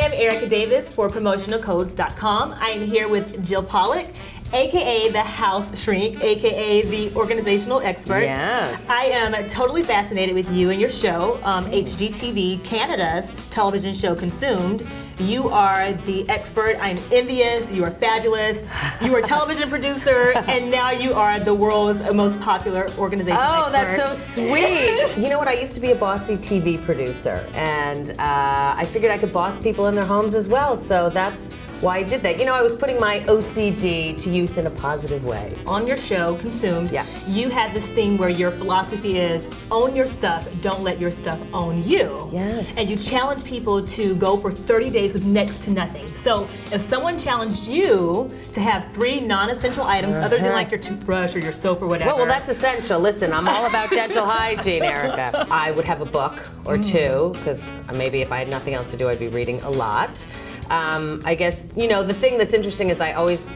I'm Erica Davis for PromotionalCodes.com. I am here with Jill Pollack, aka the House Shrink, aka the Organizational Expert. Yes. I am totally fascinated with you and your show, HGTV, Canada's television show Consumed. You are the expert. I'm envious. You are fabulous. You are a television producer, and now you are the world's most popular organizational expert. Oh, that's so sweet. You know what? I used to be a bossy TV producer, and I figured I could boss people in their homes as well, so that's why I did that. You know, I was putting my OCD to use in a positive way. On your show, Consumed, Yeah. you have this thing where your philosophy is own your stuff, don't let your stuff own you. Yes. And you challenge people to go for 30 days with next to nothing. So if someone challenged you to have 3 non-essential items other than like your toothbrush or your soap or whatever. Well, that's essential. Listen, I'm all about dental hygiene, Erica. I would have a book or two, because maybe if I had nothing else to do, I'd be reading a lot. I guess, you know, the thing that's interesting is I always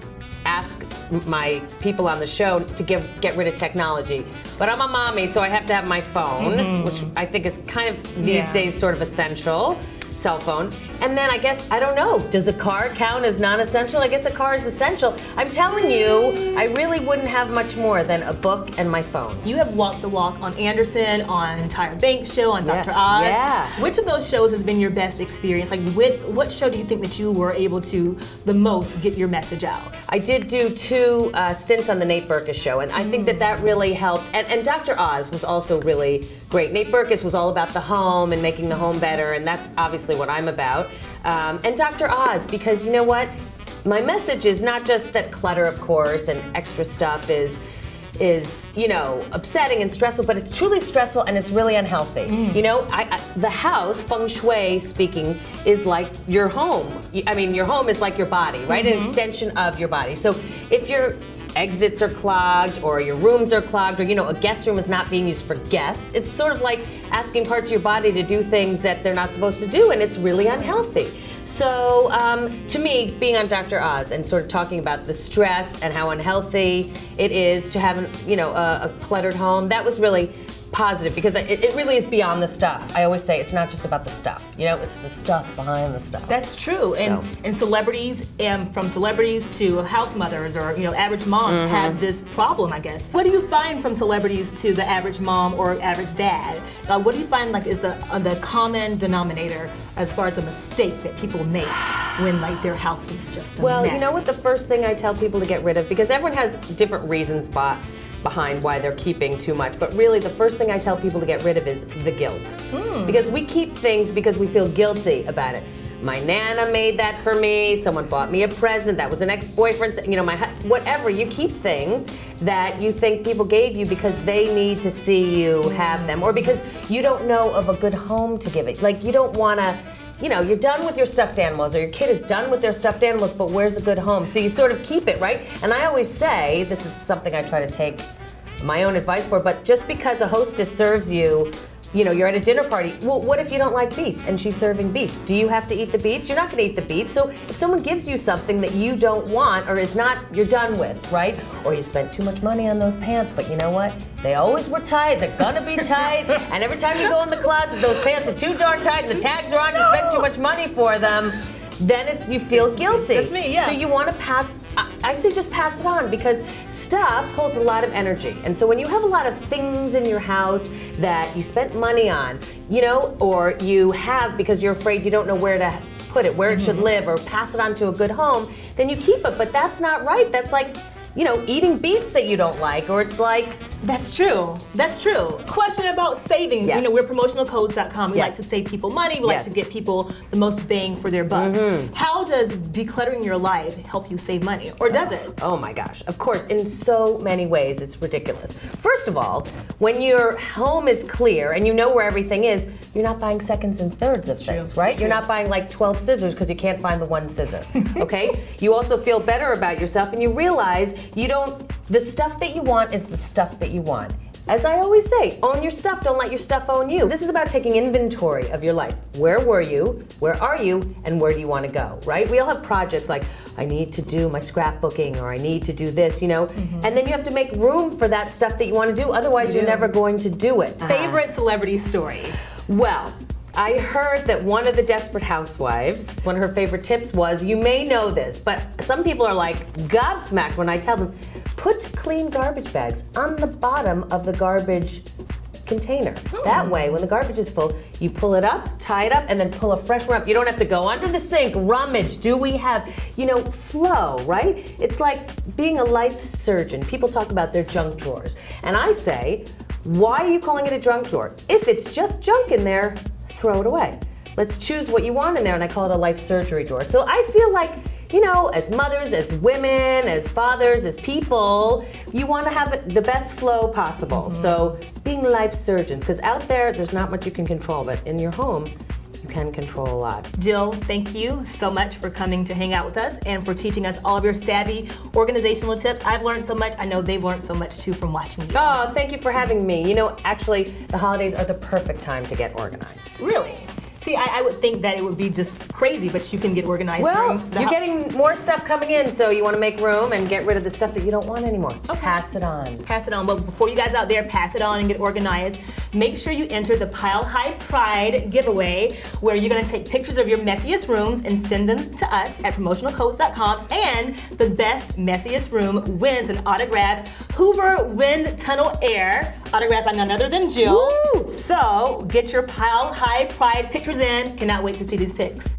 ask my people on the show to get rid of technology. But I'm a mommy, so I have to have my phone, which I think is kind of these days sort of essential. Cell phone. And then I guess, I don't know, does a car count as non-essential? I guess a car is essential. I'm telling you, I really wouldn't have much more than a book and my phone. You have walked the walk on Anderson, on Tyra Banks' show, on Dr. Oz. Yeah. Which of those shows has been your best experience? Like, what show do you think that you were able to the most get your message out? I did do 2 stints on the Nate Berkus show, and I think that really helped. And Dr. Oz was also really great. Nate Berkus was all about the home and making the home better, and that's obviously what I'm about. And Dr. Oz, because you know what? My message is not just that clutter, of course, and extra stuff is you know, upsetting and stressful, but it's truly stressful and it's really unhealthy. You know, the house, feng shui speaking, is like your home. I mean, your home is like your body, right? An extension of your body. So if your exits are clogged or your rooms are clogged or, you know, a guest room is not being used for guests, it's sort of like asking parts of your body to do things that they're not supposed to do, and it's really unhealthy. So to me, being on Dr. Oz and sort of talking about the stress and how unhealthy it is to have a cluttered home, that was really positive, because it really is beyond the stuff. I always say it's not just about the stuff, you know, it's the stuff behind the stuff. That's true. And celebrities, from celebrities to house mothers or, you know, average moms have this problem, I guess. What do you find from celebrities to the average mom or average dad? What do you find like is the common denominator as far as a mistake that people make when like their house is just a Well, mess? you know what, the first thing I tell people to get rid of, because everyone has different reasons behind why they're keeping too much, but really the first thing I tell people to get rid of is the guilt. Because we keep things because we feel guilty about it. My Nana made that for me, someone bought me a present, that was an ex-boyfriend, you know, whatever. You keep things that you think people gave you because they need to see you have them, or because you don't know of a good home to give it. Like, you don't want to, you know, you're done with your stuffed animals, or your kid is done with their stuffed animals, but where's a good home? So you sort of keep it, right? And I always say, this is something I try to take my own advice for, but just because a hostess serves you, you know, you're at a dinner party, well, what if you don't like beets and she's serving beets? Do you have to eat the beets? You're not gonna eat the beets. So if someone gives you something that you don't want or is not, you're done with, right? Or you spent too much money on those pants, but you know what? They always were tight, they're gonna be tight, and every time you go in the closet, those pants are too darn tight and the tags are on, you spent too much money for them, then you feel guilty. That's me, yeah. So you wanna I say just pass it on, because stuff holds a lot of energy. And so when you have a lot of things in your house that you spent money on, you know, or you have because you're afraid you don't know where to put it, where it should live, or pass it on to a good home, then you keep it. But that's not right. That's like, you know, eating beets that you don't like, or it's like... That's true. That's true. Question about saving. Yes. You know, we're promotionalcodes.com. We Yes. like to save people money. We Yes. like to get people the most bang for their buck. How does decluttering your life help you save money? Or does it? Oh my gosh, of course, in so many ways, it's ridiculous. First of all, when your home is clear and you know where everything is, you're not buying seconds and thirds of things, right? You're not buying like 12 scissors because you can't find the one scissor, okay? You also feel better about yourself, and you realize the stuff that you want is the stuff that you want. As I always say, own your stuff, don't let your stuff own you. This is about taking inventory of your life. Where were you, where are you, and where do you want to go, right? We all have projects like, I need to do my scrapbooking, or I need to do this, you know? And then you have to make room for that stuff that you want to do, otherwise you're never going to do it. Favorite celebrity story? Well, I heard that one of the Desperate Housewives, one of her favorite tips was, you may know this, but some people are like gobsmacked when I tell them, put clean garbage bags on the bottom of the garbage container. That way, when the garbage is full, you pull it up, tie it up, and then pull a fresh one up. You don't have to go under the sink, rummage. Do we have, flow, right? It's like being a life surgeon. People talk about their junk drawers. And I say, why are you calling it a junk drawer? If it's just junk in there, throw it away. Let's choose what you want in there, and I call it a life surgery drawer. So I feel like, as mothers, as women, as fathers, as people, you want to have the best flow possible. So being life surgeons, because out there's not much you can control, but in your home, you can control a lot. Jill, thank you so much for coming to hang out with us and for teaching us all of your savvy organizational tips. I've learned so much. I know they've learned so much too from watching you. Oh, thank you for having me. Actually, the holidays are the perfect time to get organized. Really? See, I would think that it would be just crazy, but you can get organized. Well, you're getting more stuff coming in, so you want to make room and get rid of the stuff that you don't want anymore. Okay. Pass it on. Pass it on. Well, before you guys out there pass it on and get organized, make sure you enter the Pile High Pride giveaway, where you're going to take pictures of your messiest rooms and send them to us at promotionalcodes.com. And the best messiest room wins an autographed Hoover Wind Tunnel Air, autographed by none other than Jill. Woo! So get your Pile High Pride pictures in. Cannot wait to see these pics.